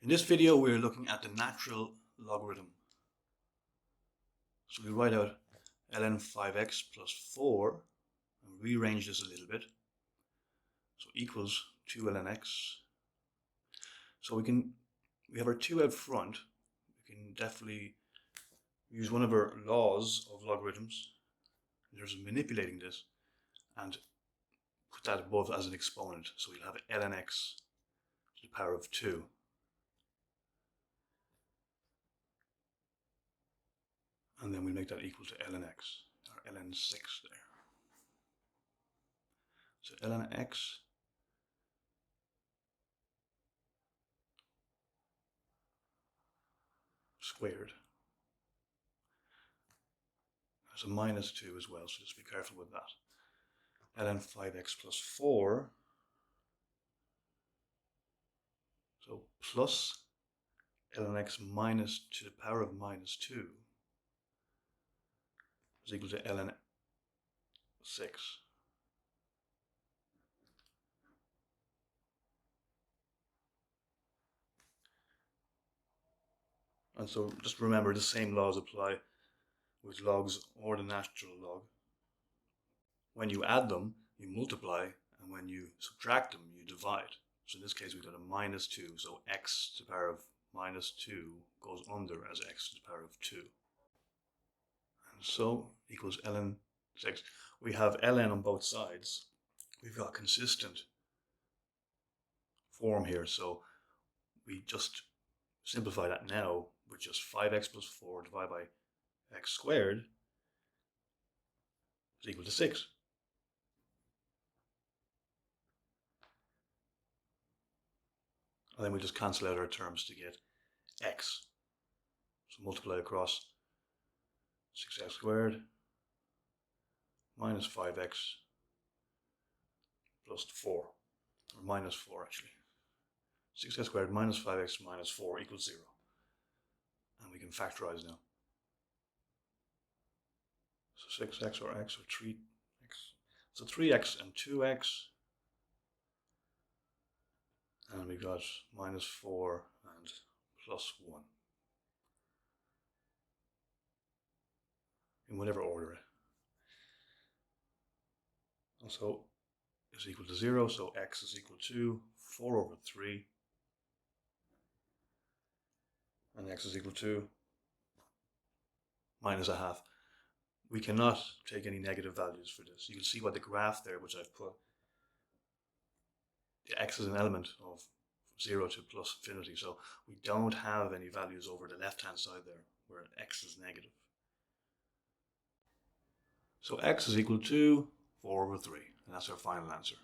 In this video, we're looking at the natural logarithm. So we write out ln 5x plus 4 and rearrange this a little bit. So equals 2 ln x. So we have our 2 out front. We can definitely use one of our laws of logarithms in terms of manipulating this and put that above as an exponent. So we'll have ln x to the power of 2. And then we make that equal to ln x, or ln 6 there. So ln x squared. There's a minus 2 as well, so just be careful with that. ln 5x plus 4. So plus ln x minus to the power of minus 2 is equal to ln 6. And so just remember the same laws apply with logs or the natural log. When you add them, you multiply, and when you subtract them, you divide. So in this case, we've got a minus 2, so x to the power of minus 2 goes under as x to the power of 2. And so equals ln 6. We have ln on both sides. We've got consistent form here, so we just simplify that now with just 5x plus 4 divided by x squared is equal to 6. And then we just cancel out our terms to get x. So multiply across 6x squared minus 5x plus 4, or minus 4 actually. 6x squared minus 5x minus 4 equals 0. And we can factorize now. So 6x or x or 3x. So 3x and 2x. And we got minus 4 and plus 1. In whatever order. And so is equal to 0, so x is equal to 4 over 3. And x is equal to minus a half. We cannot take any negative values for this. You can see by the graph there, which I've put, the x is an element of 0 to plus infinity, so we don't have any values over the left hand side there, where x is negative. So x is equal to 4 over 3, and that's our final answer.